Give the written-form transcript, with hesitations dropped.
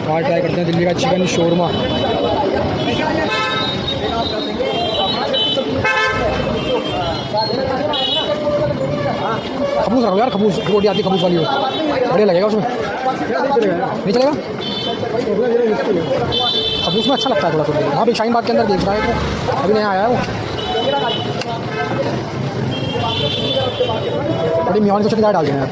आज ट्राई करते हैं दिल्ली का चिकन शोरमा। खबूस रखो यार, खबूस रोटी आती खबूस वाली हो, बढ़िया लगेगा उसमें। नहीं चलेगा खबूस में अच्छा लगता है थोड़ा थोड़ा। हाँ भाई शाहीन बाग के अंदर देख रहा है तो अभी नया आया है वो। बड़ी मेयोनीज तो डाल देना यार।